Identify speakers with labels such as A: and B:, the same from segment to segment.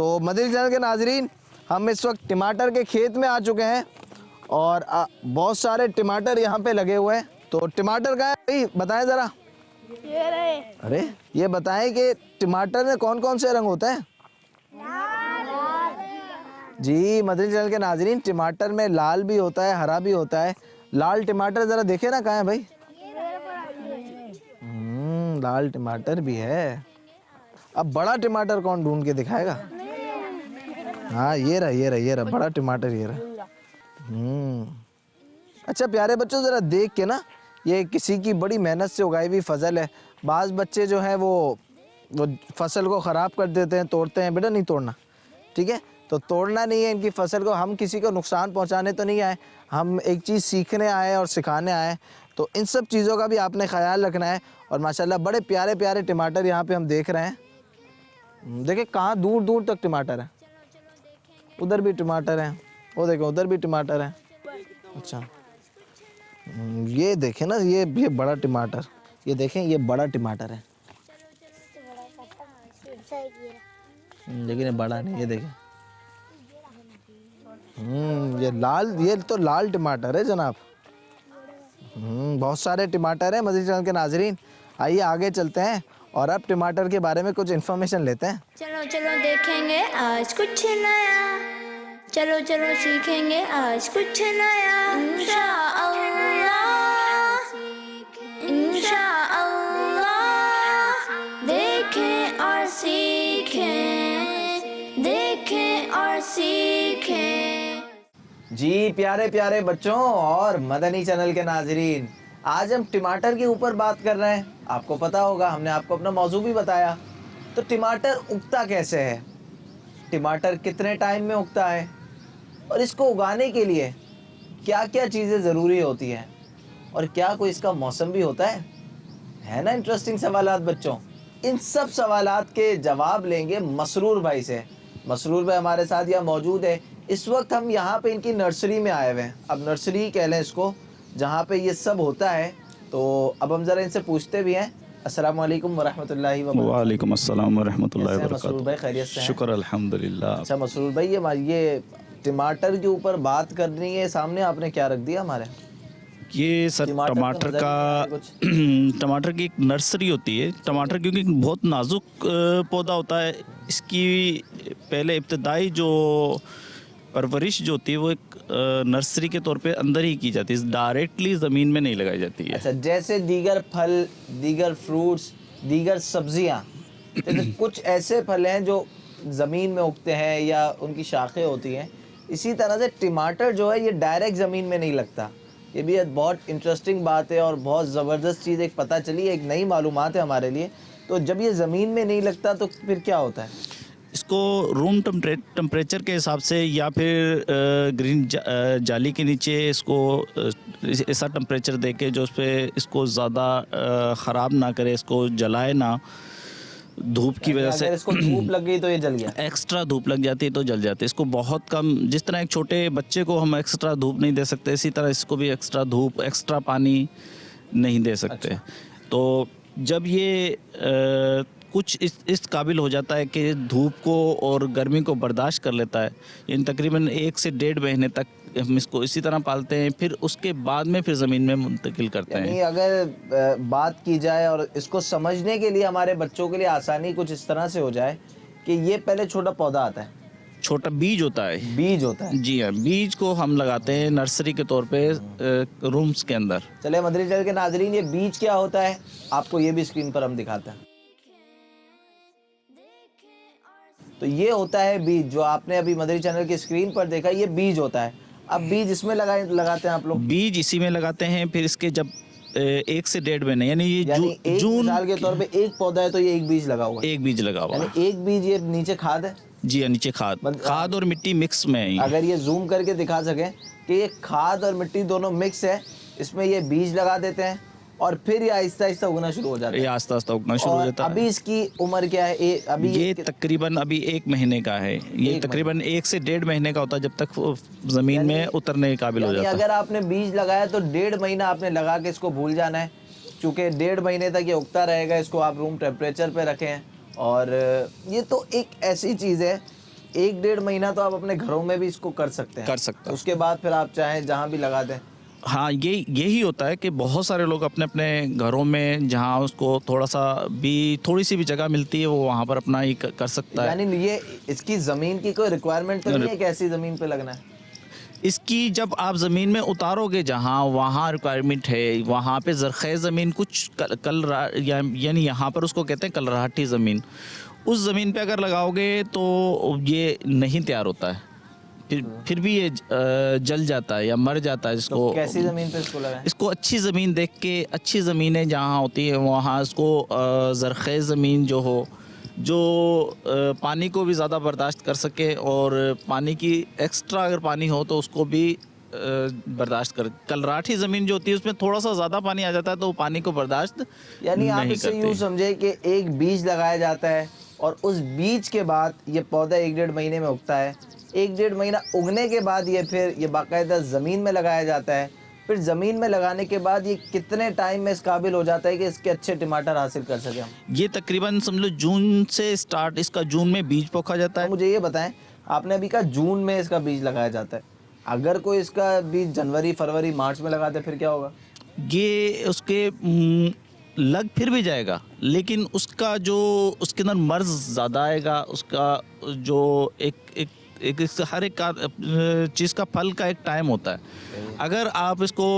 A: تو مدنی چینل کے ناظرین ہم اس وقت ٹماٹر کے کھیت میں آ چکے ہیں اور بہت سارے ٹماٹر یہاں پہ لگے ہوئے ہیں. تو ٹماٹر کہاں ہے بھائی بتائیں ذرا. ارے یہ بتائیں کہ ٹماٹر میں کون کون سے رنگ ہوتا ہے؟ جی مدنی چینل کے ناظرین ٹماٹر میں لال بھی ہوتا ہے ہرا بھی ہوتا ہے. لال ٹماٹر ذرا دیکھیں نا کہاں ہے بھائی. لال ٹماٹر بھی ہے. اب بڑا ٹماٹر کون ڈھونڈ کے دکھائے گا؟ ہاں یہ رہا بڑا ٹماٹر یہ رہا. اچھا پیارے بچوں ذرا دیکھ کے نا یہ کسی کی بڑی محنت سے اگائی ہوئی فصل ہے. بعض بچے جو ہیں وہ فصل کو خراب کر دیتے ہیں توڑتے ہیں. بیٹا نہیں توڑنا ٹھیک ہے. تو توڑنا نہیں ہے ان کی فصل کو. ہم کسی کو نقصان پہنچانے تو نہیں آئے, ہم ایک چیز سیکھنے آئے اور سکھانے آئے. تو ان سب چیزوں کا بھی آپ نے خیال رکھنا ہے. اور ماشاءاللہ بڑے پیارے پیارے ٹماٹر یہاں پہ ہم دیکھ رہے ہیں. دیکھیں کہاں دور دور تک ٹماٹر ہے. ادھر بھی ٹماٹر ہیں, وہ دیکھیں ادھر بھی ٹماٹر ہیں. اچھا یہ دیکھیں نا یہ بڑا ٹماٹر, یہ دیکھیں یہ بڑا ٹماٹر ہے لیکن یہ بڑا نہیں. یہ دیکھیں یہ لال, یہ تو لال ٹماٹر ہے جناب. بہت سارے ٹماٹر ہیں مدنی چینل کے ناظرین. آئیے آگے چلتے ہیں اور اب ٹماٹر کے بارے میں کچھ انفارمیشن لیتے ہیں.
B: چلو چلو دیکھیں گے آج کچھ نیا, چلو چلو سیکھیں گے آج کچھ نیا. انشاءاللہ انشاءاللہ دیکھیں اور سیکھیں, دیکھیں اور سیکھیں.
A: جی پیارے پیارے بچوں اور مدنی چینل کے ناظرین, آج ہم ٹماٹر کے اوپر بات کر رہے ہیں. آپ کو پتا ہوگا ہم نے آپ کو اپنا موضوع بھی بتایا. تو ٹماٹر اگتا کیسے ہے, ٹماٹر کتنے ٹائم میں اگتا ہے, اور اس کو اگانے کے لیے کیا کیا چیزیں ضروری ہوتی ہیں, اور کیا کوئی اس کا موسم بھی ہوتا ہے نا انٹرسٹنگ سوالات بچوں. ان سب سوالات کے جواب لیں گے مسرور بھائی سے. مسرور بھائی ہمارے ساتھ یہاں موجود ہے. اس وقت ہم یہاں پہ ان کی نرسری میں آئے ہوئے ہیں. اب نرسری کہہ لیں اس کو, جہاں پہ یہ سب ہوتا ہے. تو اب ہم ذرا ان سے پوچھتے بھی ہیں. السلام علیکم ورحمۃ اللہ وبرکاتہ.
C: وعلیکم السلام ورحمۃ اللہ
A: مسرور
C: وبرکاتہ.
A: بھائی خیریت سے ہیں؟
C: شکر الحمدللہ.
A: اچھا مسرور بھائی یہ ٹماٹر کے اوپر بات کرنی ہے, سامنے آپ نے کیا رکھ دیا ہمارے؟
C: یہ سر ٹماٹر کا ٹماٹر کی ایک نرسری ہوتی ہے. ٹماٹر کیونکہ بہت نازک پودا ہوتا ہے, اس کی پہلے ابتدائی جو پرورش جو ہوتی ہے وہ ایک نرسری کے طور پہ اندر ہی کی جاتی ہے, ڈائریکٹلی زمین میں نہیں لگائی جاتی ہے.
A: اچھا جیسے دیگر پھل, دیگر فروٹس, دیگر سبزیاں, کچھ ایسے پھل ہیں جو زمین میں اگتے ہیں یا ان کی شاخیں ہوتی ہیں, اسی طرح سے ٹماٹر جو ہے یہ ڈائریکٹ زمین میں نہیں لگتا. یہ بھی ایک بہت انٹرسٹنگ بات ہے اور بہت زبردست چیز ایک پتہ چلی, ایک نئی معلومات ہے ہمارے لیے. تو جب یہ زمین میں نہیں لگتا تو پھر کیا ہوتا ہے؟
C: اس کو روم ٹمپریچر کے حساب سے یا پھر گرین جالی کے نیچے اس کو ایسا ٹمپریچر دے کے جو اس پہ اس کو زیادہ خراب نہ کرے, اس کو جلائے نہ, دھوپ کی وجہ سے
A: اگر اس کو دھوپ لگ گئی تو یہ جل گیا,
C: ایکسٹرا دھوپ لگ جاتی ہے تو جل جاتی ہے. اس کو بہت کم, جس طرح ایک چھوٹے بچے کو ہم ایکسٹرا دھوپ نہیں دے سکتے, اسی طرح اس کو بھی ایکسٹرا دھوپ, ایکسٹرا پانی نہیں دے سکتے. تو جب یہ کچھ اس قابل ہو جاتا ہے کہ دھوپ کو اور گرمی کو برداشت کر لیتا ہے, یعنی تقریباً 1 سے 1.5 مہینے تک ہم اس کو اسی طرح پالتے ہیں, پھر اس کے بعد میں پھر زمین میں منتقل کرتے ہیں.
A: یعنی اگر بات کی جائے اور اس کو سمجھنے کے لیے ہمارے بچوں کے لیے آسانی کچھ اس طرح سے ہو جائے کہ یہ پہلے چھوٹا پودا آتا ہے,
C: چھوٹا بیج ہوتا ہے.
A: بیج ہوتا ہے.
C: جی ہاں, بیج کو ہم لگاتے ہیں نرسری کے طور پہ رومز کے اندر.
A: چلے مدنی چینل کے ناظرین یہ بیج کیا ہوتا ہے آپ کو یہ بھی اسکرین پر ہم دکھاتے ہیں. تو یہ ہوتا ہے بیج, جو آپ نے ابھی مدنی چینل کی اسکرین پر دیکھا, یہ بیج ہوتا ہے. اب بیج اس میں لگاتے ہیں آپ لوگ؟
C: بیج اسی میں لگاتے ہیں. پھر اس کے جب 1 سے 1.5 مہینے یعنی یہ
A: جون مثال کے طور پہ ایک پودا ہے تو یہ ایک بیج لگا ہوا ہے.
C: ایک بیج لگا ہوا ہے.
A: یعنی ایک بیج یہ نیچے کھاد ہے.
C: جی ہاں, نیچے کھاد اور مٹی مکس میں ہے.
A: اگر یہ زوم کر کے دکھا سکیں کہ یہ کھاد اور مٹی دونوں مکس ہے, اس میں یہ بیج لگا دیتے ہیں اور پھر یہ آہستہ آہستہ اگنا شروع ہو جاتا ہے.
C: یہ آہستہ آہستہ اگنا شروع ہو جاتا ہے.
A: ابھی اس کی عمر کیا ہے؟ ابھی
C: یہ تقریباً ابھی 1 مہینے کا ہے. یہ تقریباً 1 سے 1.5 مہینے کا ہوتا ہے جب تک زمین میں اترنے کے قابل ہو جاتا ہے.
A: اگر آپ نے بیج لگایا تو 1.5 مہینہ آپ نے لگا کے اس کو بھول جانا ہے, چونکہ 1.5 مہینے تک یہ اگتا رہے گا. اس کو آپ روم ٹیمپریچر پہ رکھیں. اور یہ تو ایک ایسی چیز ہے ایک ڈیڑھ مہینہ تو آپ اپنے گھروں میں بھی اس کو کر سکتے ہیں.
C: کر سکتے ہیں.
A: اس کے بعد پھر آپ چاہیں جہاں بھی لگا دیں.
C: ہاں یہی ہوتا ہے کہ بہت سارے لوگ اپنے اپنے گھروں میں جہاں اس کو تھوڑی سی بھی جگہ ملتی ہے وہ وہاں پر اپنا ہی کر سکتا ہے.
A: یعنی یہ اس کی زمین کی کوئی ریکوائرمنٹ تو نہیں ہے کہ ایسی زمین پہ لگنا ہے؟
C: اس کی جب آپ زمین میں اتارو گے جہاں وہاں ریکوائرمنٹ ہے، وہاں پہ زرخیز زمین کچھ یعنی یہاں پر اس کو کہتے ہیں کلراہٹی زمین، اس زمین پہ اگر لگاؤ گے تو یہ نہیں تیار ہوتا ہے، پھر بھی یہ جل جاتا ہے یا مر جاتا ہے. جس کو
A: کیسی زمین پہ اس کو لگائیں؟
C: اس کو اچھی زمین دیکھ کے، اچھی زمینیں جہاں ہوتی ہے وہاں اس کو زرخیز زمین جو ہو، جو پانی کو بھی زیادہ برداشت کر سکے اور پانی کی ایکسٹرا اگر پانی ہو تو اس کو بھی برداشت کر. کلراٹھی زمین جو ہوتی ہے اس میں تھوڑا سا زیادہ پانی آ جاتا ہے تو وہ پانی کو برداشت
A: یعنی آپ اسے یوں سمجھے کہ ایک بیج لگایا جاتا ہے اور اس بیج کے بعد یہ پودا ایک ڈیڑھ مہینے میں اگتا ہے. ایک ڈیڑھ مہینہ اگنے کے بعد یہ باقاعدہ زمین میں لگایا جاتا ہے. پھر زمین میں لگانے کے بعد یہ کتنے ٹائم میں اس قابل ہو جاتا ہے کہ اس کے اچھے ٹماٹر حاصل کر سکیں ہم؟
C: یہ تقریباً سمجھ لو جون سے اسٹارٹ، اس کا جون میں بیج پوکھا جاتا ہے.
A: مجھے یہ بتائیں، آپ نے ابھی کہا جون میں اس کا بیج لگایا جاتا ہے، اگر کوئی اس کا بیج جنوری فروری مارچ میں لگا دے پھر کیا ہوگا؟
C: یہ اس کے لگ پھر بھی جائے گا، لیکن اس کا جو اس کے اندر مرض زیادہ آئے گا. اس کا جو ایک ہر ایک چیز کا پھل کا ایک ٹائم ہوتا ہے. اگر آپ اس کو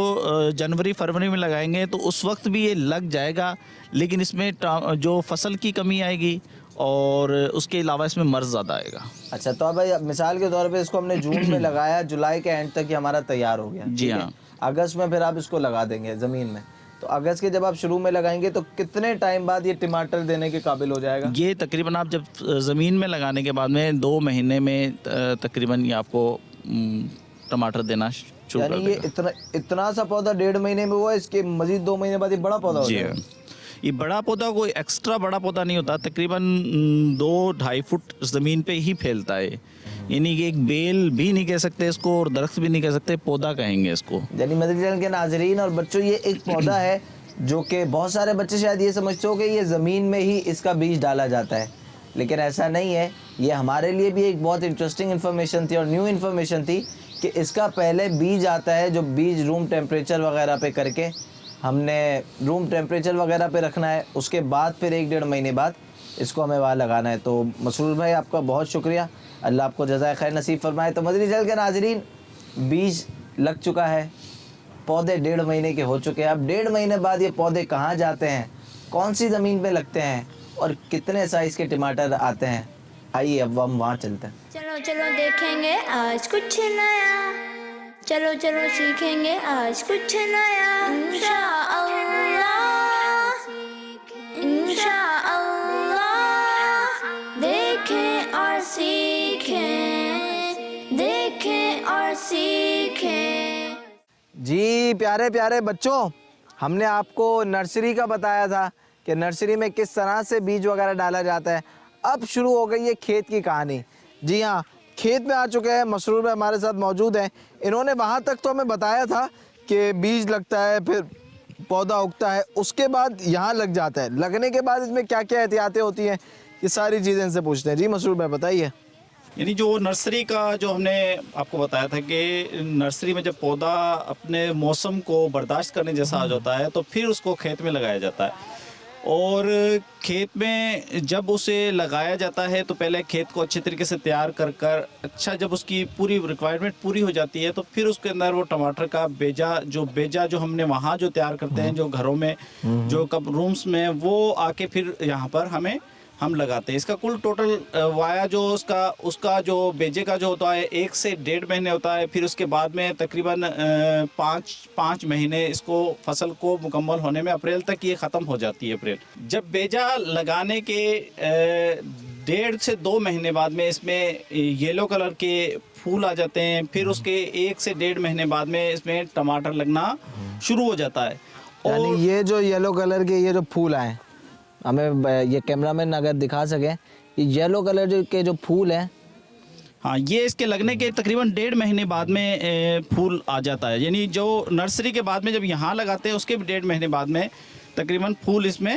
C: جنوری فروری میں لگائیں گے تو اس وقت بھی یہ لگ جائے گا، لیکن اس میں جو فصل کی کمی آئے گی اور اس کے علاوہ اس میں مرض زیادہ آئے گا.
A: اچھا تو بھائی مثال کے طور پہ اس کو ہم نے جون میں لگایا، جولائی کے اینڈ تک یہ ہمارا تیار ہو گیا.
C: جی ہاں.
A: اگست میں پھر آپ اس کو لگا دیں گے زمین میں، تو اگست کے جب آپ شروع میں لگائیں گے تو کتنے ٹائم بعد یہ ٹماٹر دینے کے قابل ہو جائے گا؟
C: یہ تقریباً آپ جب زمین میں لگانے کے بعد میں 2 مہینے میں تقریباً یہ آپ کو ٹماٹر دینا شروع کر دے گا.
A: یعنی یہ اتنا سا پودا ڈیڑھ مہینے میں ہوا، اس کے مزید 2 مہینے بعد یہ بڑا پودا ہو جائے گا.
C: یہ بڑا پودا کوئی ایکسٹرا بڑا پودا نہیں ہوتا، تقریباً 2-2.5 فٹ زمین پہ ہی پھیلتا ہے. یعنی کہ ایک بیل بھی نہیں کہہ سکتے اس کو اور درخت بھی نہیں کہہ سکتے، پودا کہیں گے اس کو.
A: یعنی مدنی چینل کے ناظرین اور بچوں، یہ ایک پودا ہے جو کہ بہت سارے بچے شاید یہ سمجھتے ہو کہ یہ زمین میں ہی اس کا بیج ڈالا جاتا ہے، لیکن ایسا نہیں ہے. یہ ہمارے لیے بھی ایک بہت انٹرسٹنگ انفارمیشن تھی اور نیو انفارمیشن تھی کہ اس کا پہلے بیج آتا ہے، جو بیج روم ٹیمپریچر وغیرہ پہ کر کے ہم نے روم ٹیمپریچر وغیرہ پہ رکھنا ہے، اس کے بعد پھر 1-1.5 مہینے بعد اس کو ہمیں وہاں لگانا ہے. تو مسرور بھائی آپ کا بہت شکریہ، اللہ آپ کو جزائے خیر نصیب فرمائے. تو مدنی چینل کے ناظرین، بیج لگ چکا ہے، پودے 1.5 مہینے کے ہو چکے ہیں. اب 1.5 مہینے بعد یہ پودے کہاں جاتے ہیں، کون سی زمین پہ لگتے ہیں اور کتنے سائز کے ٹماٹر آتے ہیں، آئیے اب ہم وہاں چلتے ہیں.
B: چلو چلو دیکھیں گے آج کچھ نیا، چلو چلو سیکھیں گے آج کچھ نیا. انشاءاللہ انشاءاللہ دیکھیں اور سیکھیں، دیکھیں اور سیکھیں.
A: جی پیارے پیارے بچوں، ہم نے آپ کو نرسری کا بتایا تھا کہ نرسری میں کس طرح سے بیج وغیرہ ڈالا جاتا ہے. اب شروع ہو گئی ہے کھیت کی کہانی. جی ہاں، کھیت میں آ چکے ہیں، مسرور بھائی ہمارے ساتھ موجود ہیں. انہوں نے وہاں تک تو ہمیں بتایا تھا کہ بیج لگتا ہے، پھر پودا اگتا ہے، اس کے بعد یہاں لگ جاتا ہے. لگنے کے بعد اس میں کیا کیا احتیاطیں ہوتی ہیں، یہ ساری چیزیں ان سے پوچھتے ہیں. جی مسرور بھائی بتائیے.
C: یعنی جو نرسری کا جو ہم نے آپ کو بتایا تھا کہ نرسری میں جب پودا اپنے موسم کو برداشت کرنے جیسا آ جاتا ہے تو پھر اس کو کھیت میں لگایا جاتا ہے. اور کھیت میں جب اسے لگایا جاتا ہے تو پہلے کھیت کو اچھے طریقے سے تیار کر اچھا جب اس کی پوری ریکوائرمنٹ پوری ہو جاتی ہے تو پھر اس کے اندر وہ ٹماٹر کا بیجا جو ہم نے وہاں جو تیار کرتے ہیں، جو گھروں میں جو کب رومز میں، وہ آ کے پھر یہاں پر ہم لگاتے ہیں. اس کا کل ٹوٹل وایا جو اس کا جو بیجے کا جو ہوتا ہے 1 سے 1.5 مہینے ہوتا ہے. پھر اس کے بعد میں تقریباً 5 مہینے اس کو فصل کو مکمل ہونے میں اپریل تک یہ ختم ہو جاتی ہے. اپریل جب بیجا لگانے کے 1.5 سے 2 مہینے بعد میں اس میں یلو کلر کے پھول آ جاتے ہیں. پھر اس کے 1 سے 1.5 مہینے بعد میں اس میں ٹماٹر لگنا شروع ہو جاتا ہے.
A: یعنی یہ جو یلو کلر کے یہ جو پھول آئے، ہمیں یہ کیمرہ مین اگر دکھا سکیں، یہ یلو کلر کے جو پھول ہیں،
C: ہاں یہ اس کے لگنے کے تقریباً 1.5 مہینے بعد میں پھول آ جاتا ہے. یعنی جو نرسری کے بعد میں جب یہاں لگاتے ہیں اس کے بھی 1.5 مہینے بعد میں تقریباً پھول اس میں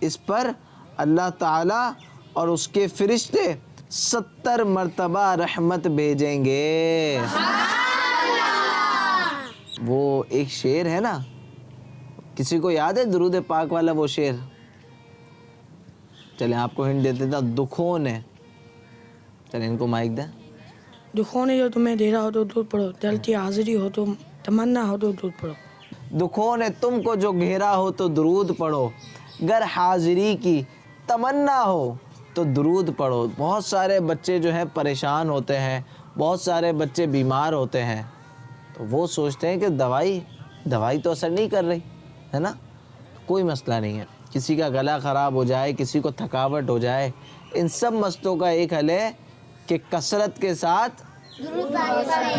A: اس پر اللہ تعالیٰ اور اس کے فرشتے 70 مرتبہ رحمت بھیجیں گے. وہ ایک شعر ہے نا, کسی کو یاد ہے درود پاک والا وہ شعر؟ چلیں آپ کو ہنٹ دیتے تھا, دکھوں نے, چلیں ان کو مائک دیں.
D: دکھوں نے جو تمہیں دے رہا ہو تو درود پڑھو, دلتی حاضری ہو تو تمنا ہو تو درود پڑھو.
A: دکھوں نے تم کو جو گھیرا ہو تو درود پڑھو, گر حاضری کی تمنا ہو تو درود پڑھو. بہت سارے بچے جو ہیں پریشان ہوتے ہیں, بہت سارے بچے بیمار ہوتے ہیں, تو وہ سوچتے ہیں کہ دوائی تو اثر نہیں کر رہی ہے نا. کوئی مسئلہ نہیں ہے, کسی کا گلا خراب ہو جائے, کسی کو تھکاوٹ ہو جائے, ان سب مسئلوں کا ایک حل ہے کہ کثرت کے ساتھ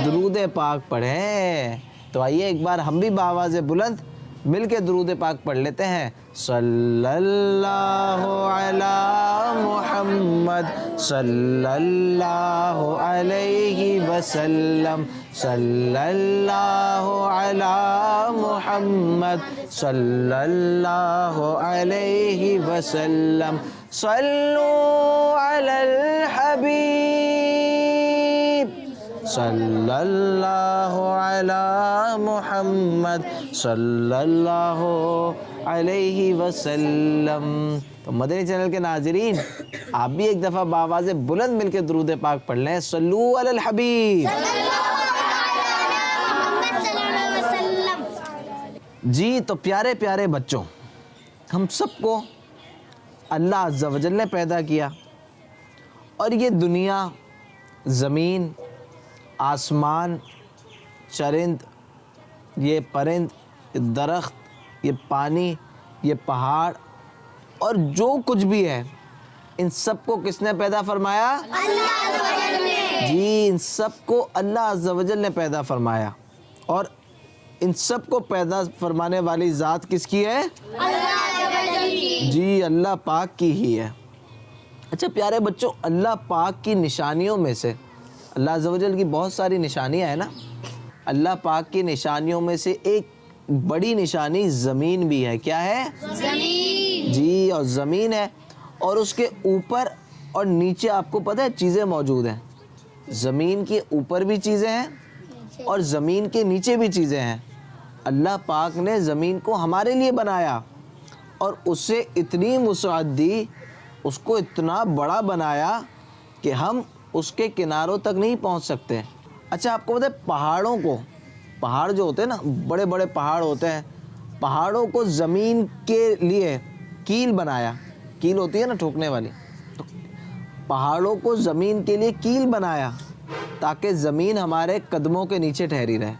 A: درود پاک پڑھیں. تو آئیے ایک بار ہم بھی بآواز بلند مل کے درود پاک پڑھ لیتے ہیں. صلی اللہ علی محمد صلی اللہ علیہ وسلم, صلی اللہ علی محمد صلی اللہ علیہ وسلم, صلو علی الحبیب صلی اللہ علی محمد صلی اللہ علیہ وسلم. تو مدنی چینل کے ناظرین, آپ بھی ایک دفعہ بآواز بلند مل کے درود پاک پڑھ لیں. صلو علی الحبیب. جی تو پیارے پیارے بچوں, ہم سب کو اللہ عز و جل نے پیدا کیا, اور یہ دنیا, زمین, آسمان, چرند, یہ پرند, یہ درخت, یہ پانی, یہ پہاڑ, اور جو کچھ بھی ہے, ان سب کو کس نے پیدا فرمایا؟ اللہ عز و جل نے. جی ان سب کو اللہ عز و جل نے پیدا فرمایا, اور ان سب کو پیدا فرمانے والی ذات کس کی ہے؟ اللہ عز و جل کی. جی اللہ پاک کی ہی ہے. اچھا پیارے بچوں, اللہ پاک کی نشانیوں میں سے, اللہ عز و جل کی بہت ساری نشانیاں ہیں نا, اللہ پاک کی نشانیوں میں سے ایک بڑی نشانی زمین بھی ہے. کیا ہے؟ زمین. جی اور زمین ہے, اور اس کے اوپر اور نیچے آپ کو پتہ ہے چیزیں موجود ہیں. زمین کے اوپر بھی چیزیں ہیں اور زمین کے نیچے بھی چیزیں ہیں. اللہ پاک نے زمین کو ہمارے لیے بنایا, اور اسے اتنی وسعت دی, اس کو اتنا بڑا بنایا کہ ہم اس کے کناروں تک نہیں پہنچ سکتے. اچھا آپ کو پتہ ہے پہاڑوں کو, پہاڑ جو ہوتے ہیں نا, بڑے بڑے پہاڑ ہوتے ہیں, پہاڑوں کو زمین کے لیے کیل بنایا. کیل ہوتی ہے نا ٹھوکنے والی, تو پہاڑوں کو زمین کے لیے کیل بنایا تاکہ زمین ہمارے قدموں کے نیچے ٹھہری رہے.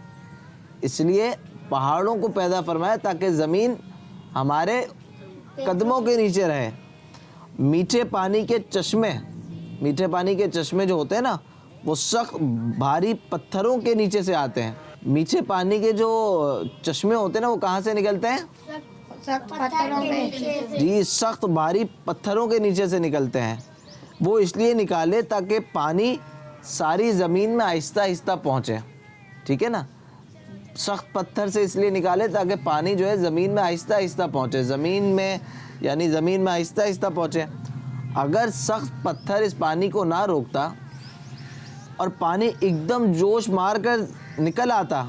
A: اس لیے پہاڑوں کو پیدا فرمایا تاکہ زمین ہمارے قدموں کے نیچے رہے. میٹھے پانی کے چشمے, میٹھے پانی کے چشمے جو ہوتے ہیں نا, وہ سخت بھاری پتھروں کے نیچے سے آتے ہیں. میٹھے پانی کے جو چشمے ہوتے ہیں نا, وہ کہاں سے نکلتے ہیں؟ جی سخت بھاری پتھروں کے نیچے سے نکلتے ہیں. وہ اس لیے نکالے تاکہ پانی ساری زمین میں آہستہ آہستہ پہنچے. ٹھیک ہے نا, سخت پتھر سے اس لیے نکالے تاکہ پانی جو ہے زمین میں آہستہ آہستہ پہنچے, زمین میں یعنی زمین میں آہستہ آہستہ پہنچے. اگر سخت پتھر اس پانی کو نہ روکتا اور پانی ایک دم جوش مار کر نکل آتا,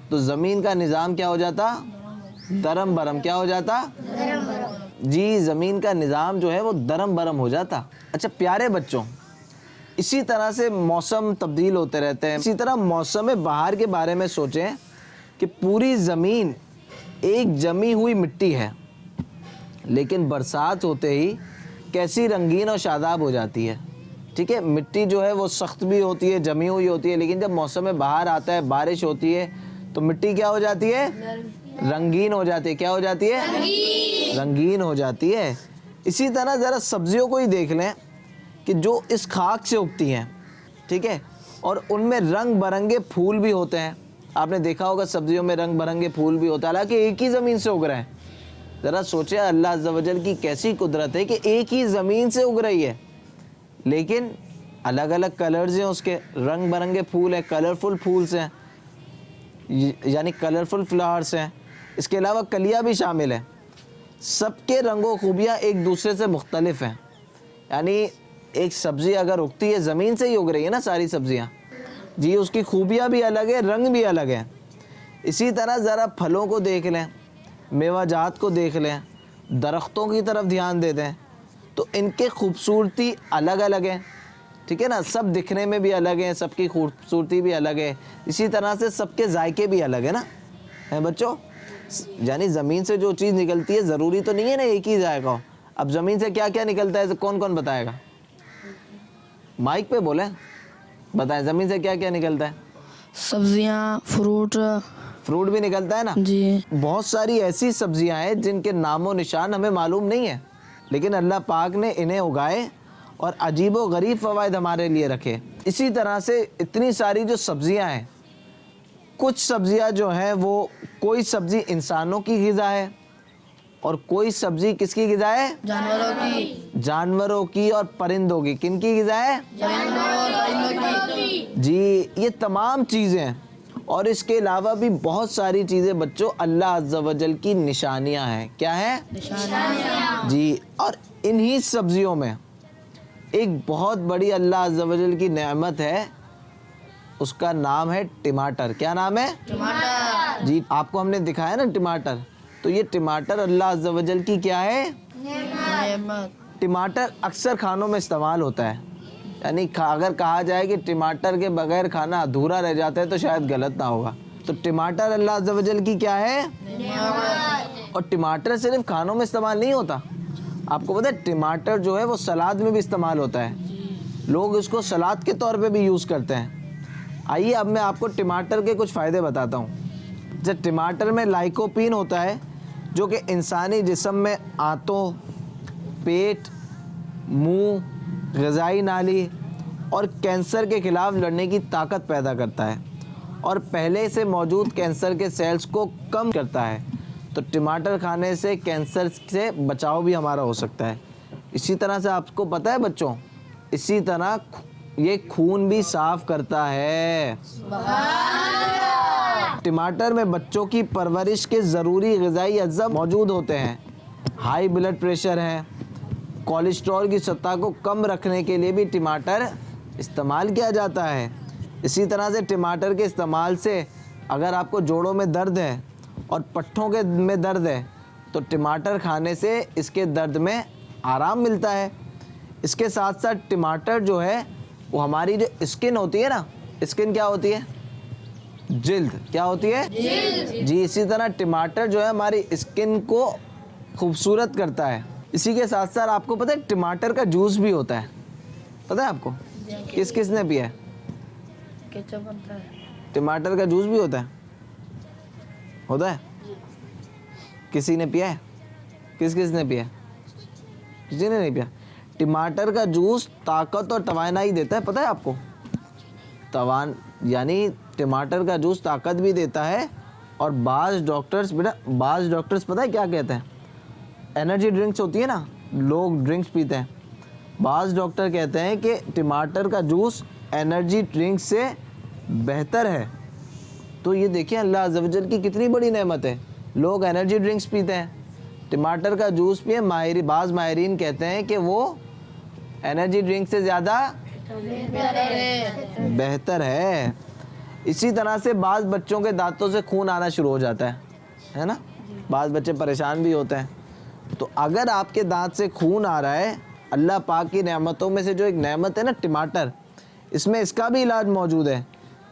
A: تو زمین کا نظام کیا ہو جاتا؟ درم برم. کیا ہو جاتا؟ جی زمین کا نظام جو ہے وہ درم برم ہو جاتا. اچھا پیارے بچوں, اسی طرح سے موسم تبدیل ہوتے رہتے ہیں. اسی طرح موسم بہار کے بارے میں سوچیں کہ پوری زمین ایک جمی ہوئی مٹی ہے, لیکن برسات ہوتے ہی کیسی رنگین اور شاداب ہو جاتی ہے. ٹھیک ہے, مٹی جو ہے وہ سخت بھی ہوتی ہے, جمی ہوئی ہوتی ہے, لیکن جب موسم بہار آتا ہے, بارش ہوتی ہے, تو مٹی کیا ہو جاتی ہے؟ رنگین ہو جاتی ہے. کیا ہو جاتی ہے؟ رنگین ہو جاتی ہے. اسی طرح ذرا سبزیوں کو ہی دیکھ لیں کہ جو اس خاک سے اگتی ہیں, ٹھیک ہے, اور ان میں رنگ برنگے پھول بھی ہوتے ہیں. آپ نے دیکھا ہوگا سبزیوں میں رنگ برنگے پھول بھی ہوتے ہیں, حالانکہ ایک ہی زمین سے اگ رہے ہیں. ذرا سوچیں اللہ عز و جل کی کیسی قدرت ہے کہ ایک ہی زمین سے اگ رہی ہے, لیکن الگ الگ کلرز ہیں, اس کے رنگ برنگے پھول ہیں, کلرفل پھولس ہیں, یعنی کلرفل فلاورز ہیں. اس کے علاوہ کلیاں بھی شامل ہیں. سب کے رنگ و خوبیاں ایک دوسرے سے مختلف ہیں. یعنی ایک سبزی اگر اگتی ہے زمین سے ہی اگ رہی ہے نا ساری سبزیاں جی, اس کی خوبیاں بھی الگ ہے, رنگ بھی الگ ہے. اسی طرح ذرا پھلوں کو دیکھ لیں, میوہ جات کو دیکھ لیں, درختوں کی طرف دھیان دے دیں تو ان کے خوبصورتی الگ الگ ہیں, ٹھیک ہے نا. سب دکھنے میں بھی الگ ہیں, سب کی خوبصورتی بھی الگ ہے. اسی طرح سے سب کے ذائقے بھی الگ ہیں نا, ہیں بچوں. یعنی زمین سے جو چیز نکلتی ہے ضروری تو نہیں ہے نا ایک ہی ذائقہ ہو. اب زمین سے کیا کیا نکلتا ہے کون کون بتائے گا؟ مائک پہ بولیں, بتائیں زمین سے کیا کیا نکلتا ہے؟
D: سبزیاں, فروٹ
A: بھی نکلتا ہے نا
D: جی.
A: بہت ساری ایسی سبزیاں ہیں جن کے نام و نشان ہمیں معلوم نہیں ہے, لیکن اللہ پاک نے انہیں اگائے اور عجیب و غریب فوائد ہمارے لیے رکھے. اسی طرح سے اتنی ساری جو سبزیاں ہیں, کچھ سبزیاں جو ہیں وہ کوئی سبزی انسانوں کی غذا ہے اور کوئی سبزی کس کی غذا ہے؟ جانوروں کی اور پرندوں کی. کن کی غذا ہے؟ جی. یہ تمام چیزیں اور اس کے علاوہ بھی بہت ساری چیزیں بچوں اللہ عز و جل کی نشانیاں ہیں. کیا ہیں؟ نشانیاں جی. اور انہی سبزیوں میں ایک بہت بڑی اللہ عز و جل کی نعمت ہے, اس کا نام ہے ٹماٹر. کیا نام ہے؟ ٹماٹر. جی آپ کو ہم نے دکھایا نا ٹماٹر, تو یہ ٹماٹر اللہ عز و جل کی کیا ہے؟ نعمت. ٹماٹر اکثر کھانوں میں استعمال ہوتا ہے. یعنی اگر کہا جائے کہ ٹماٹر کے بغیر کھانا ادھورا رہ جاتا ہے تو شاید غلط نہ ہوگا. تو ٹماٹر اللہ عز و جل کی کیا ہے؟ نعمت. اور ٹماٹر صرف کھانوں میں استعمال نہیں ہوتا, آپ کو پتہ ہے ٹماٹر جو ہے وہ سلاد میں بھی استعمال ہوتا ہے. لوگ اس کو سلاد کے طور پہ بھی یوز کرتے ہیں. آئیے اب میں آپ کو ٹماٹر کے کچھ فائدے بتاتا ہوں. جب ٹماٹر میں لائکوپین ہوتا ہے جو کہ انسانی جسم میں آنتوں, پیٹ, منہ, غذائی نالی اور کینسر کے خلاف لڑنے کی طاقت پیدا کرتا ہے اور پہلے سے موجود کینسر کے سیلز کو کم کرتا ہے. تو ٹماٹر کھانے سے کینسر سے بچاؤ بھی ہمارا ہو سکتا ہے. اسی طرح سے آپ کو پتہ ہے بچوں, اسی طرح یہ خون بھی صاف کرتا ہے. ٹماٹر میں بچوں کی پرورش کے ضروری غذائی اجزاء موجود ہوتے ہیں. ہائی بلڈ پریشر ہے, کولیسٹرول کی سطح کو کم رکھنے کے لیے بھی ٹماٹر استعمال کیا جاتا ہے. اسی طرح سے ٹماٹر کے استعمال سے اگر آپ کو جوڑوں میں درد ہے اور پٹھوں کے میں درد ہے تو ٹماٹر کھانے سے اس کے درد میں آرام ملتا ہے. اس کے ساتھ ساتھ ٹماٹر جو ہے وہ ہماری جو اسکن ہوتی ہے نا, اسکن کیا ہوتی ہے؟ جلد. کیا ہوتی ہے؟ جلد. جی اسی طرح ٹماٹر جو ہے ہماری اسکن کو خوبصورت کرتا ہے. اسی کے ساتھ ساتھ آپ کو پتہ ہے ٹماٹر کا جوس بھی ہوتا ہے, پتہ ہے آپ کو؟ کس کس نے پیا ہے؟ ٹماٹر کا جوس بھی ہوتا ہے, ہوتا ہے؟ کسی نے پیا ہے؟ کس کس نے پیا ہے؟ کسی نے نہیں پیا. ٹماٹر کا جوس طاقت اور توانائی دیتا ہے, پتہ ہے آپ کو؟ یعنی ٹماٹر کا جوس طاقت بھی دیتا ہے. اور بعض ڈاکٹرز پتہ ہے کیا کہتے ہیں؟ انرجی ڈرنکس ہوتی ہے نا, لوگ ڈرنکس پیتے ہیں, بعض ڈاکٹر کہتے ہیں کہ ٹماٹر کا جوس انرجی ڈرنکس سے بہتر ہے. تو یہ دیکھیں اللہ عز و جل کی کتنی بڑی نعمت ہے. لوگ انرجی ڈرنکس پیتے ہیں, ٹماٹر کا جوس پئیں. بعض ماہرین کہتے ہیں کہ وہ انرجی ڈرنک سے زیادہ بہتر ہے. اسی طرح سے بعض بچوں کے دانتوں سے خون آنا شروع ہو جاتا ہے نا, بعض بچے پریشان بھی ہوتے ہیں. تو اگر آپ کے دانت سے خون آ رہا ہے, اللہ پاک کی نعمتوں میں سے جو ایک نعمت ہے نا ٹماٹر, اس میں اس کا بھی علاج موجود ہے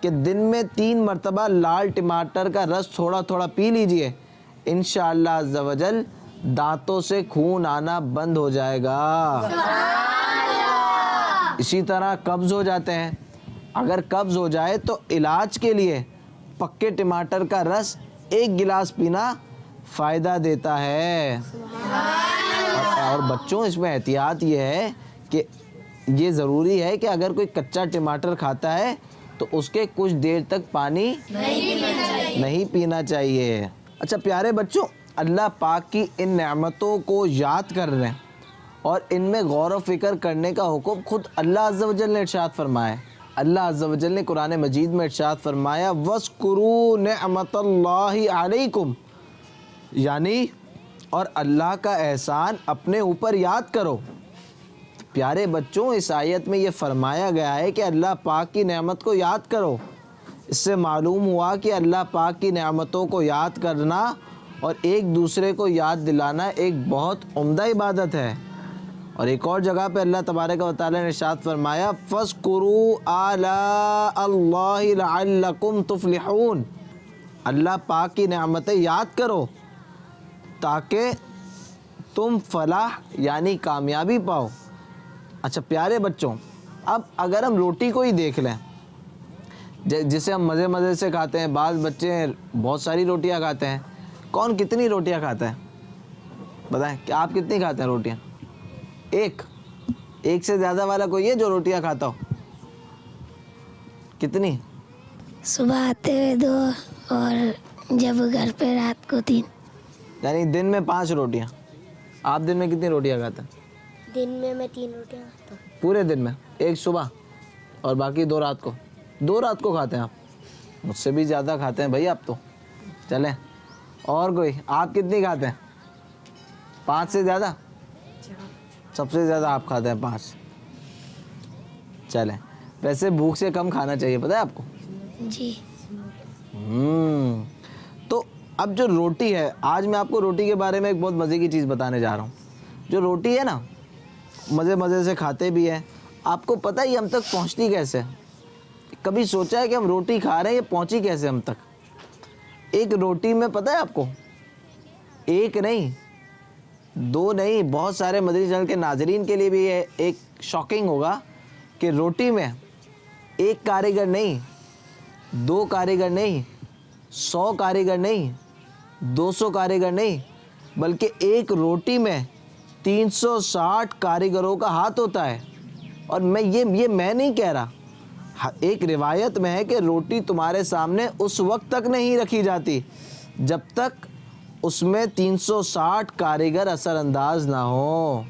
A: کہ دن میں 3 مرتبہ لال ٹماٹر کا رس تھوڑا تھوڑا پی لیجئے, انشاءاللہ عز و جل دانتوں سے خون آنا بند ہو جائے گا. اسی طرح قبض ہو جاتے ہیں, اگر قبض ہو جائے تو علاج کے لیے پکے ٹماٹر کا رس 1 گلاس پینا فائدہ دیتا ہے. اور بچوں اس میں احتیاط یہ ہے کہ یہ ضروری ہے کہ اگر کوئی کچا ٹماٹر کھاتا ہے تو اس کے کچھ دیر تک پانی نہیں پینا چاہیے. اچھا پیارے بچوں, اللہ پاک کی ان نعمتوں کو یاد کر رہے ہیں اور ان میں غور و فکر کرنے کا حکم خود اللہ عز و جل نے ارشاد فرمایا ہے. اللہ عز و جل نے قرآن مجید میں ارشاد فرمایا وَاذْكُرُوا نِعْمَةَ اللَّهِ عَلَيْكُمْ, یعنی اور اللہ کا احسان اپنے اوپر یاد کرو. پیارے بچوں اس آیت میں یہ فرمایا گیا ہے کہ اللہ پاک کی نعمت کو یاد کرو. اس سے معلوم ہوا کہ اللہ پاک کی نعمتوں کو یاد کرنا اور ایک دوسرے کو یاد دلانا ایک بہت عمدہ عبادت ہے. اور ایک اور جگہ پہ اللہ تبارک و تعالی نے ارشاد فرمایا فَاذْكُرُوا آلَاءَ اللَّهِ لَعَلَّكُمْ تُفْلِحُونَ. اللہ پاک کی نعمتیں یاد کرو تاکہ تم فلاح یعنی کامیابی پاؤ. اچھا پیارے بچوں اب اگر ہم روٹی کو ہی دیکھ لیں جسے ہم مزے مزے سے کھاتے ہیں. بعض بچے بہت ساری روٹیاں کھاتے ہیں. کون کتنی روٹیاں کھاتا ہے بتائیں کہ آپ کتنی کھاتے ہیں روٹیاں؟ ایک سے زیادہ والا کوئی ہے جو روٹیاں کھاتا ہو؟ کتنی؟
B: صبح آتے ہوئے 2 اور جب گھر پہ رات کو 3.
A: یعنی دن میں 5 روٹیاں. آپ دن میں کتنی روٹیاں کھاتے ہیں؟
B: دن میں 3 روٹیاں کھاتا ہوں.
A: پورے دن میں 1 صبح اور باقی 2 رات کو. 2 رات کو کھاتے ہیں آپ؟ مجھ سے بھی زیادہ کھاتے ہیں بھائی آپ تو. چلیں اور کوئی آپ کتنی کھاتے ہیں؟ 5 سے زیادہ؟ سب سے زیادہ آپ کھاتے ہیں 5. چلیں ویسے بھوک سے کم کھانا چاہیے پتہ ہے آپ کو.
B: جی.
A: تو اب جو روٹی ہے آج میں آپ کو روٹی کے بارے میں ایک بہت مزے کی چیز بتانے جا رہا ہوں. جو روٹی ہے نا مزے مزے سے کھاتے بھی ہیں. آپ کو پتہ ہی ہم تک پہنچتی کیسے؟ کبھی سوچا ہے کہ ہم روٹی کھا رہے ہیں یہ پہنچی کیسے ہم تک؟ ایک روٹی میں پتہ ہے آپ کو 1 نہیں 2 نہیں بہت سارے مدنی چینل کے ناظرین کے لیے بھی یہ ایک شاکنگ ہوگا کہ روٹی میں 1 کاریگر نہیں 2 کاریگر نہیں 100 کاریگر نہیں 200 کاریگر نہیں بلکہ ایک روٹی میں 360 کاریگروں کا ہاتھ ہوتا ہے. اور یہ میں نہیں کہہ رہا. ایک روایت میں ہے کہ روٹی تمہارے سامنے اس وقت تک نہیں رکھی جاتی جب تک اس میں 360 کاریگر اثر انداز نہ ہو.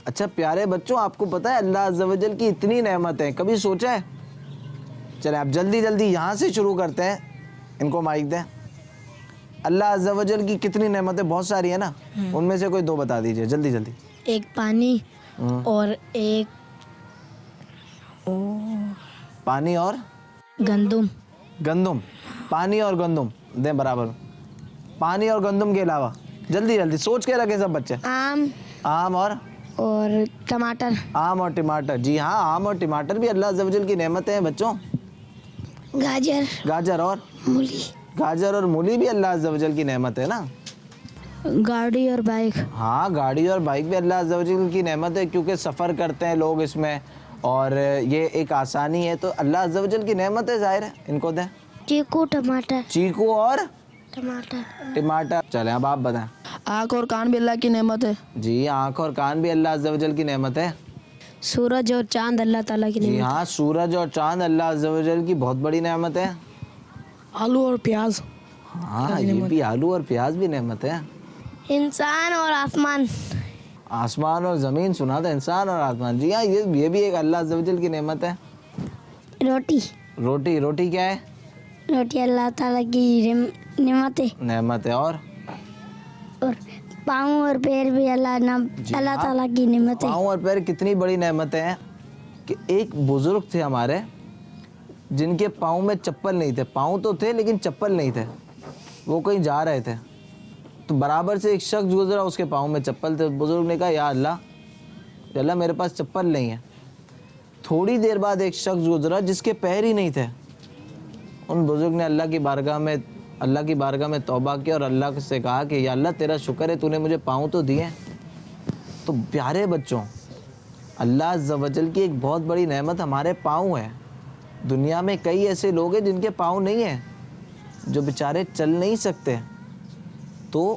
A: اچھا پیارے بچوں آپ کو پتہ ہے اللہ عز و جل کی اتنی نعمت ہے کبھی سوچا ہے؟ چلیں آپ جلدی جلدی یہاں سے شروع کرتے ہیں. ان کو مائک دیں. اللہ عز و جل کی کتنی نعمتیں بہت ساری ہیں نا ان میں سے کوئی 2 بتا دیجئے جلدی جلدی.
B: ایک پانی اور ایک
A: پانی اور گندم. پانی اور گندم دیں برابر. پانی اور گندم کے علاوہ جلدی جلدی سوچ کے رکھیں سب بچے. آم اور
B: ٹماٹر.
A: آم اور ٹماٹر. جی ہاں آم اور ٹماٹر بھی اللہ عز و جل کی نعمتیں ہیں بچوں. گاجر اور مولی. گاجر اور مولی بھی اللہ عز و جل کی نعمت ہے نا.
B: گاڑی اور بائک.
A: ہاں گاڑی اور بائک بھی اللہ عز و جل کی نعمت ہے کیونکہ سفر کرتے ہیں لوگ اس میں اور یہ ایک آسانی ہے تو اللہ عز و جل کی نعمت ہے ظاہر ہے. ان کو دیں.
B: چیکو ٹماٹر.
A: چیکو اور
B: ٹماٹر.
A: چلیں اب آپ بتائیں.
D: آنکھ اور کان بھی اللہ کی نعمت ہے.
A: جی آنکھ اور کان بھی اللہ عز و جل کی نعمت ہے.
B: سورج اور چاند اللہ تعالیٰ کی
A: جی ہاں سورج اور چاند اللہ عز و جل کی بہت بڑی نعمت ہے.
D: آلو اور پیاز.
A: ہاں یہ بھی آلو اور پیاز بھی نعمت ہے.
B: انسان اور آسمان.
A: آسمان اور زمین سنا تھا انسان اور آسمان. جی ہاں یہ بھی ایک اللہ عز و جل کی نعمت ہے. روٹی کیا ہے؟
B: روٹی اللہ تعالیٰ کی
A: نعمت ہے. اور
B: پاؤں اور پیر بھی اللہ تعالیٰ کی نعمت ہے.
A: پاؤں اور پیر کتنی بڑی نعمت ہے کہ ایک بزرگ تھے ہمارے جن کے پاؤں میں چپل نہیں تھے. پاؤں تو تھے لیکن چپل نہیں تھے. وہ کہیں جا رہے تھے تو برابر سے ایک شخص گزرا اس کے پاؤں میں چپل تھے. بزرگ نے کہا یا اللہ میرے پاس چپل نہیں ہے. تھوڑی دیر بعد ایک شخص گزرا جس کے پیر ہی نہیں تھے. ان بزرگ نے اللہ کی بارگاہ میں توبہ کیا اور اللہ سے کہا کہ یا اللہ تیرا شکر ہے تو نے مجھے پاؤں تو دیے. تو پیارے بچوں اللہ عز و جل کی ایک بہت بڑی نعمت ہمارے پاؤں ہے. دنیا میں کئی ایسے لوگ ہیں جن کے پاؤں نہیں ہیں جو بیچارے چل نہیں سکتے. تو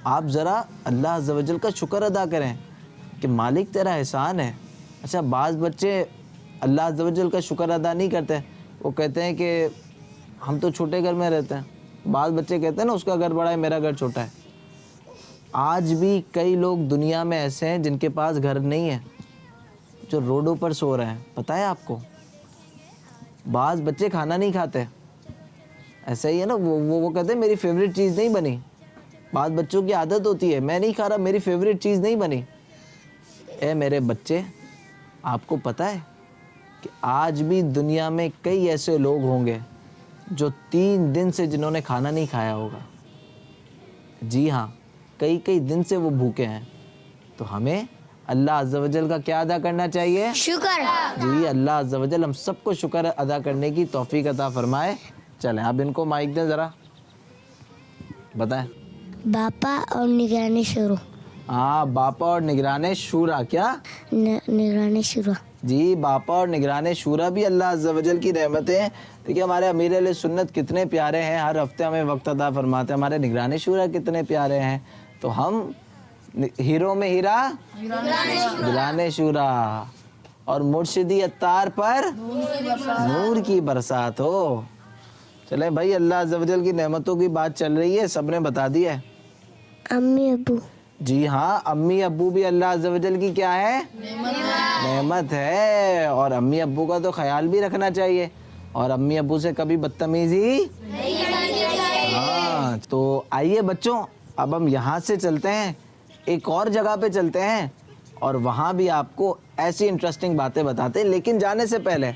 A: آپ ذرا اللہ عز و جل کا شکر ادا کریں کہ مالک تیرا احسان ہے. اچھا بعض بچے اللہ عز و جل کا شکر ادا نہیں کرتے. وہ کہتے ہیں کہ ہم تو چھوٹے گھر میں رہتے ہیں. بعض بچے کہتے ہیں نا اس کا گھر بڑا ہے میرا گھر چھوٹا ہے. آج بھی کئی لوگ دنیا میں ایسے ہیں جن کے پاس گھر نہیں ہے جو روڈوں پر سو رہے ہیں. پتہ ہے آپ کو بعض بچے کھانا نہیں کھاتے. ایسا ہی ہے نا, وہ کہتے ہیں میری فیوریٹ چیز نہیں بنی. بعض بچوں کی عادت ہوتی ہے میں نہیں کھا رہا, میری فیوریٹ چیز نہیں بنی. اے میرے بچے, آپ کو پتہ ہے کہ آج بھی دنیا میں کئی ایسے لوگ ہوں گے جو 3 دن سے جنہوں نے کھانا نہیں کھایا ہوگا. جی ہاں, کئی دن سے وہ بھوکے ہیں. تو ہمیں اللہ عز و جل کا کیا ادا کرنا چاہیے؟
B: شکر.
A: جی, اللہ عز و جل ہم سب کو شکر ادا کرنے کی توفیق عطا فرمائے. چلیں اب ان کو مائک دیں ذرا, بتائیں.
B: باپا اور نگرانی شروع.
A: ہاں, باپا اور نگران شورا. کیا؟
B: نگرانی شروع.
A: جی, باپا اور نگران شورا بھی اللہ عز و جل کی نعمتیں ہیں. دیکھیے ہمارے امیر اہل سنت کتنے پیارے ہیں, ہر ہفتے ہمیں وقت عطا فرماتے ہیں. ہمارے نگران شورا کتنے پیارے ہیں. تو ہم ہیرو میں ہیرا, نگران شورا, اور مرشدی عطار پر نور کی برسات ہو. چلیں بھائی, اللہ عز و جل کی نعمتوں کی بات چل رہی ہے, سب نے بتا دیا ہے.
B: امی ابو.
A: جی ہاں, امی ابو بھی اللہ عز و جل کی کیا ہے؟ نعمت ہے. اور امی ابو کا تو خیال بھی رکھنا چاہیے, اور امی ابو سے کبھی بدتمیزی ہاں. تو آئیے بچوں, اب ہم یہاں سے چلتے ہیں, ایک اور جگہ پہ چلتے ہیں, اور وہاں بھی آپ کو ایسی انٹرسٹنگ باتیں بتاتے ہیں. لیکن جانے سے پہلے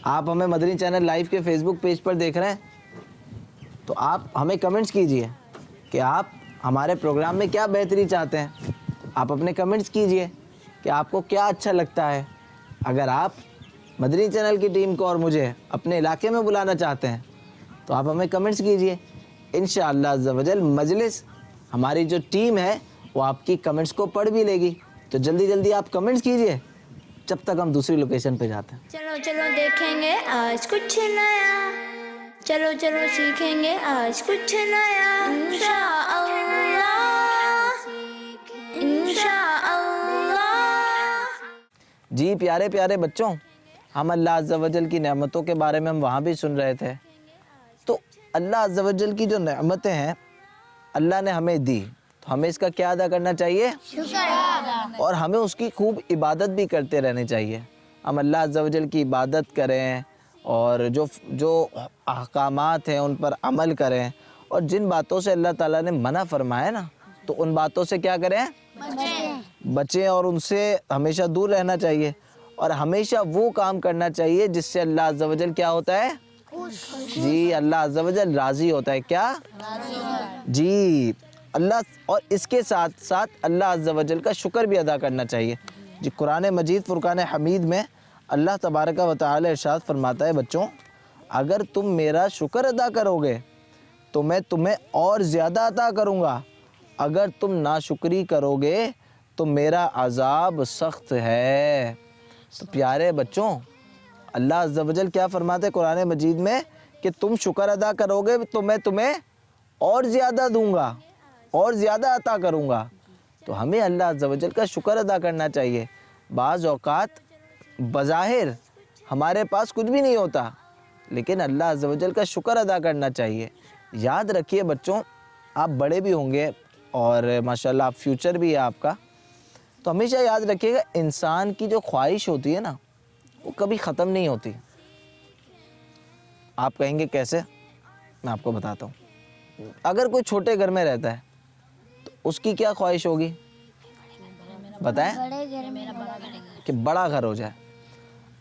A: آپ ہمیں مدنی چینل لائیو کے فیس بک پیج پر دیکھ رہے ہیں, تو آپ ہمیں کمنٹس کیجئے کہ آپ ہمارے پروگرام میں کیا بہتری چاہتے ہیں. آپ اپنے کمنٹس کیجئے کہ آپ کو کیا اچھا لگتا ہے. اگر آپ مدنی چینل کی ٹیم کو اور مجھے اپنے علاقے میں بلانا چاہتے ہیں تو آپ ہمیں کمنٹس کیجئے. انشاءاللہ عز و جل مجلس, ہماری جو ٹیم ہے وہ آپ کی کمنٹس کو پڑھ بھی لے گی. تو جلدی آپ کمنٹس کیجئے جب تک ہم دوسری لوکیشن پہ جاتے ہیں.
B: چلو چلو دیکھیں گے آج کچھ نیا, چلو چلو سیکھیں گے آج کچھ نیا. انشاءاللہ انشاءاللہ.
A: جی پیارے بچوں, ہم اللہ عز و جل کی نعمتوں کے بارے میں ہم وہاں بھی سن رہے تھے. تو اللہ عز و جل کی جو نعمتیں ہیں اللہ نے ہمیں دی, تو ہمیں اس کا کیا ادا کرنا چاہیے؟ اور ہمیں اس کی خوب عبادت بھی کرتے رہنے چاہیے. ہم اللہ عز و جل کی عبادت کریں, اور جو احکامات ہیں ان پر عمل کریں, اور جن باتوں سے اللہ تعالیٰ نے منع فرمایا نا تو ان باتوں سے کیا کریں؟ بچیں, اور ان سے ہمیشہ دور رہنا چاہیے. اور ہمیشہ وہ کام کرنا چاہیے جس سے اللہ عز و جل کیا ہوتا ہے؟ جی, اللہ عز و جل راضی ہوتا ہے. کیا؟ جی اللہ, اور اس کے ساتھ ساتھ اللہ عز و جل کا شکر بھی ادا کرنا چاہیے. جی, قرآن مجید فرقان حمید میں اللہ تبارک و تعالی ارشاد فرماتا ہے, بچوں اگر تم میرا شکر ادا کرو گے تو میں تمہیں اور زیادہ عطا کروں گا, اگر تم ناشکری کرو گے تو میرا عذاب سخت ہے. تو پیارے بچوں, اللہ عز و جل کیا فرماتے ہیں قرآن مجید میں کہ تم شکر ادا کرو گے تو میں تمہیں اور زیادہ دوں گا, اور زیادہ عطا کروں گا. تو ہمیں اللہ عز و جل کا شکر ادا کرنا چاہیے. بعض اوقات بظاہر ہمارے پاس کچھ بھی نہیں ہوتا, لیکن اللہ عز و جل کا شکر ادا کرنا چاہیے. یاد رکھیے بچوں, آپ بڑے بھی ہوں گے اور ماشاءاللہ آپ فیوچر بھی ہے آپ کا, تو ہمیشہ یاد رکھیے گا انسان کی جو خواہش ہوتی ہے نا وہ کبھی ختم نہیں ہوتی. آپ کہیں گے کیسے؟ میں آپ کو بتاتا ہوں. اگر کوئی چھوٹے گھر میں رہتا ہے تو اس کی کیا خواہش ہوگی بتائیں؟ کہ بڑا گھر ہو جائے.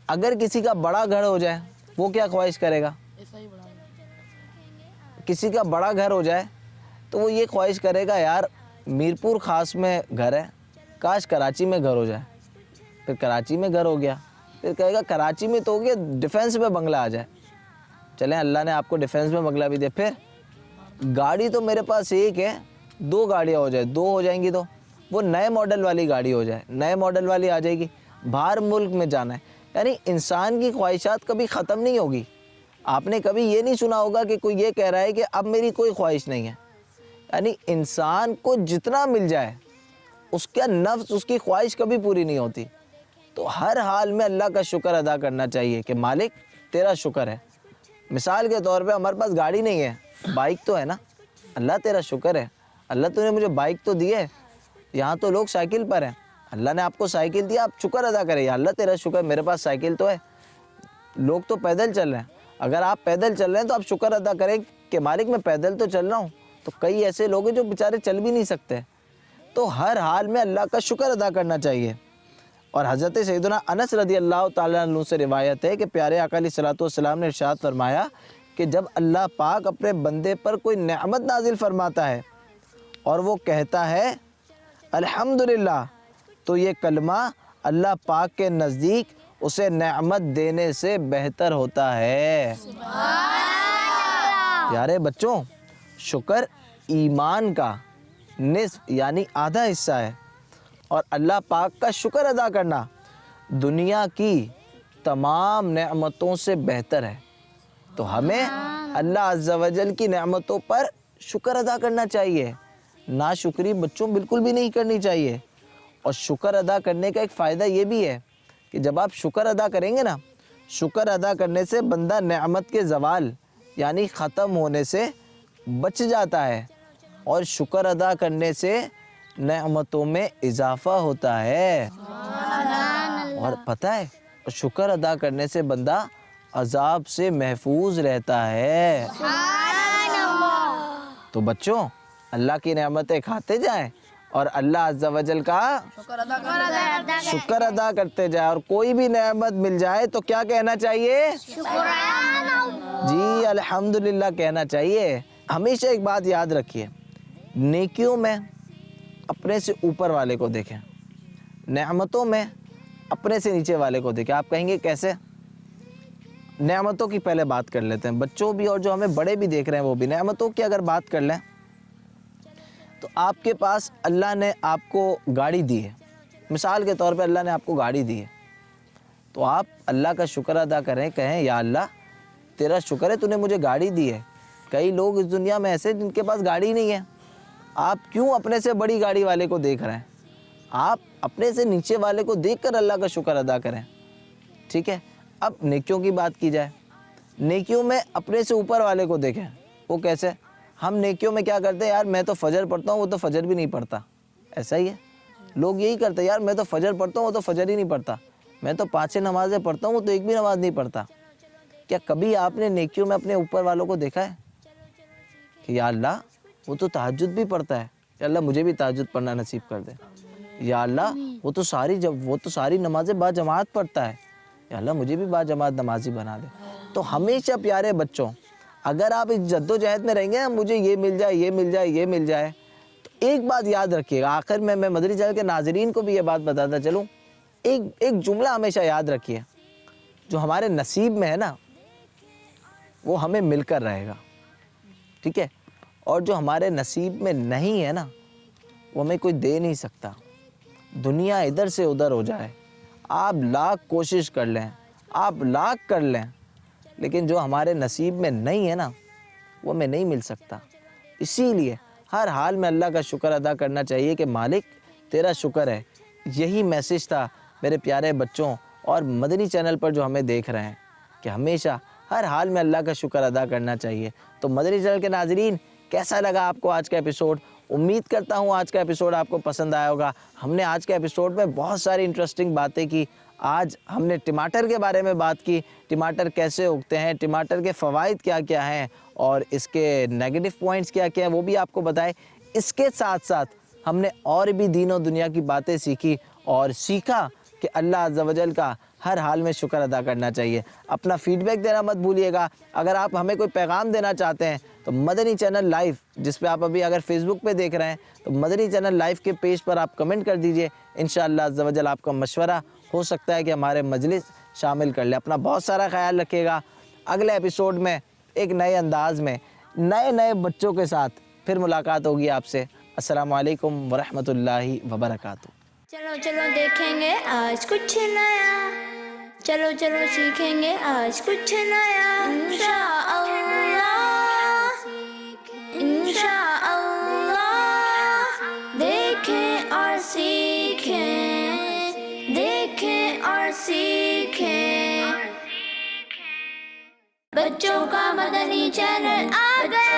A: اگر کسی کا بڑا گھر ہو جائے وہ کیا خواہش کرے گا؟ کسی کا بڑا گھر ہو جائے تو وہ یہ خواہش کرے گا یار میرپور خاص میں گھر ہے, کاش کراچی میں گھر ہو جائے. پھر کراچی میں گھر ہو گیا, پھر کہے گا کراچی میں تو ہو گیا, ڈیفینس میں بنگلہ آ جائے. چلیں اللہ نے آپ کو ڈیفینس میں بنگلہ بھی دیا. پھر گاڑی تو میرے پاس ایک ہے, 2 گاڑیاں ہو جائے, 2 ہو جائیں گی تو وہ نئے ماڈل والی گاڑی ہو جائے, نئے ماڈل والی آ جائے گی. باہر ملک میں جانا ہے. یعنی انسان کی خواہشات کبھی ختم نہیں ہوگی. آپ نے کبھی یہ نہیں سنا ہوگا کہ کوئی یہ کہہ رہا ہے کہ اب میری کوئی خواہش نہیں ہے. یعنی انسان کو جتنا مل جائے اس کا نفس, اس کی خواہش کبھی پوری نہیں ہوتی. تو ہر حال میں اللہ کا شکر ادا کرنا چاہیے کہ مالک تیرا شکر ہے. مثال کے طور پہ ہمارے پاس گاڑی نہیں ہے, بائک تو ہے نا, اللہ تیرا شکر ہے, اللہ تو نے مجھے بائک تو دی ہے. یہاں تو لوگ سائیکل پر ہیں, اللہ نے آپ کو سائیکل دیا, آپ شکر ادا کریں, یا اللہ تیرا شکر میرے پاس سائیکل تو ہے. لوگ تو پیدل چل رہے ہیں, اگر آپ پیدل چل رہے ہیں تو آپ شکر ادا کریں کہ مالک میں پیدل تو چل رہا ہوں. تو کئی ایسے لوگ ہیں جو بیچارے چل بھی نہیں سکتے. تو ہر حال میں اللہ کا شکر ادا کرنا چاہیے. اور حضرت سیدنا انس رضی اللہ تعالیٰ عنہ سے روایت ہے کہ پیارے آقا علیہ الصلوۃ والسلام نے ارشاد فرمایا کہ جب اللہ پاک اپنے بندے پر کوئی نعمت نازل فرماتا ہے اور وہ کہتا ہے الحمدللہ، تو یہ کلمہ اللہ پاک کے نزدیک اسے نعمت دینے سے بہتر ہوتا ہے. پیارے بچوں، شکر ایمان کا نصف یعنی آدھا حصہ ہے، اور اللہ پاک کا شکر ادا کرنا دنیا کی تمام نعمتوں سے بہتر ہے. تو ہمیں اللہ عز و جل کی نعمتوں پر شکر ادا کرنا چاہیے. ناشکری بچوں بالکل بھی نہیں کرنی چاہیے. اور شکر ادا کرنے کا ایک فائدہ یہ بھی ہے کہ جب آپ شکر ادا کریں گے نا، شکر ادا کرنے سے بندہ نعمت کے زوال یعنی ختم ہونے سے بچ جاتا ہے، اور شکر ادا کرنے سے نعمتوں میں اضافہ ہوتا ہے. اور پتہ ہے شکر ادا کرنے سے بندہ عذاب سے محفوظ رہتا ہے. تو بچوں، اللہ کی نعمتیں کھاتے جائیں اور اللہ عز و جل کا شکر ادا کرتے جائیں. اور کوئی بھی نعمت مل جائے تو کیا کہنا چاہیے؟ جی الحمدللہ کہنا چاہیے. ہمیشہ ایک بات یاد رکھیے، نیکیوں میں اپنے سے اوپر والے کو دیکھیں، نعمتوں میں اپنے سے نیچے والے کو دیکھیں. آپ کہیں گے کیسے؟ نعمتوں کی پہلے بات کر لیتے ہیں، بچوں بھی اور جو ہمیں بڑے بھی دیکھ رہے ہیں وہ بھی. نعمتوں کی اگر بات کر لیں تو آپ کے پاس اللہ نے آپ کو گاڑی دی ہے. مثال کے طور پہ اللہ نے آپ کو گاڑی دی ہے، تو آپ اللہ کا شکر ادا کریں، کہیں یا اللہ تیرا شکر ہے تو نے مجھے گاڑی دی ہے. کئی لوگ اس دنیا میں ایسے جن کے پاس گاڑی نہیں ہے. آپ کیوں اپنے سے بڑی گاڑی والے کو دیکھ رہے ہیں؟ آپ اپنے سے نیچے والے کو دیکھ کر اللہ کا شکر ادا کریں. ٹھیک ہے. اب نیکیوں کی بات کی جائے، نیکیوں میں اپنے سے اوپر والے کو دیکھیں. وہ کیسے؟ ہم نیکیوں میں کیا کرتے ہیں؟ یار میں تو فجر پڑھتا ہوں، وہ تو فجر بھی نہیں پڑھتا. ایسا ہی ہے، لوگ یہی کرتے ہیں، یار میں تو فجر پڑھتا ہوں، وہ تو فجر ہی نہیں پڑھتا. میں تو 5 نمازیں پڑھتا ہوں، وہ تو ایک بھی نماز نہیں پڑھتا. کیا کبھی آپ نے نیکیوں میں اپنے اوپر والوں کو دیکھا ہے کہ یا اللہ وہ تو تہجد بھی پڑھتا ہے، یا اللہ مجھے بھی تہجد پڑھنا نصیب کر دے. یا اللہ وہ تو ساری نمازیں با جماعت پڑھتا ہے، یا اللہ مجھے بھی با جماعت نمازی بنا دے. تو ہمیشہ پیارے بچوں، اگر آپ اس جد و جہد میں رہیں گے مجھے یہ مل جائے، یہ مل جائے، یہ مل جائے، تو ایک بات یاد رکھیے گا. آخر میں مدنی چینل کے ناظرین کو بھی یہ بات بتاتا چلوں، ایک جملہ ہمیشہ یاد رکھیے، جو ہمارے نصیب میں ہے نا وہ ہمیں مل کر رہے گا. ٹھیک ہے. اور جو ہمارے نصیب میں نہیں ہے نا وہ ہمیں کوئی دے نہیں سکتا. دنیا ادھر سے ادھر ہو جائے، آپ لاکھ کوشش کر لیں، آپ لاکھ کر لیں، لیکن جو ہمارے نصیب میں نہیں ہے نا وہ ہمیں نہیں مل سکتا. اسی لیے ہر حال میں اللہ کا شکر ادا کرنا چاہیے کہ مالک تیرا شکر ہے. یہی میسج تھا میرے پیارے بچوں اور مدنی چینل پر جو ہمیں دیکھ رہے ہیں کہ ہمیشہ ہر حال میں اللہ کا شکر ادا کرنا چاہیے. تو مدنی چینل کے ناظرین، کیسا لگا آپ کو آج کا ایپیسوڈ؟ امید کرتا ہوں آج کا ایپیسوڈ آپ کو پسند آیا ہوگا. ہم نے آج کے ایپیسوڈ میں بہت ساری انٹرسٹنگ باتیں کی. آج ہم نے ٹماٹر کے بارے میں بات کی، ٹماٹر کیسے اگتے ہیں، ٹماٹر کے فوائد کیا کیا ہیں اور اس کے نیگیٹو پوائنٹس کیا کیا ہیں وہ بھی آپ کو بتائے. اس کے ساتھ ساتھ ہم نے اور بھی دین و دنیا کی باتیں سیکھی اور سیکھا کہ اللہ عز و جل کا ہر حال میں شکر ادا کرنا چاہیے. اپنا فیڈ بیک دینا مت بھولیے گا. اگر آپ ہمیں کوئی پیغام دینا چاہتے ہیں تو مدنی چینل لائیو، جس پہ آپ ابھی اگر فیس بک پہ دیکھ رہے ہیں تو مدنی چینل لائیو کے پیج پر آپ کمنٹ کر دیجئے. انشاءاللہ عز و جل آپ کا مشورہ ہو سکتا ہے کہ ہمارے مجلس شامل کر لیں. اپنا بہت سارا خیال رکھیے گا. اگلے ایپیسوڈ میں ایک نئے انداز میں نئے بچوں کے ساتھ پھر ملاقات ہوگی آپ سے. السلام علیکم ورحمۃ اللہ وبرکاتہ.
B: چلو چلو دیکھیں گے آج کچھ نیا، چلو چلو سیکھیں گے آج کچھ نیا. انشاءاللہ انشاءاللہ دیکھیں اور سیکھیں، دیکھیں اور سیکھیں. بچوں کا مدنی چینل آ گیا.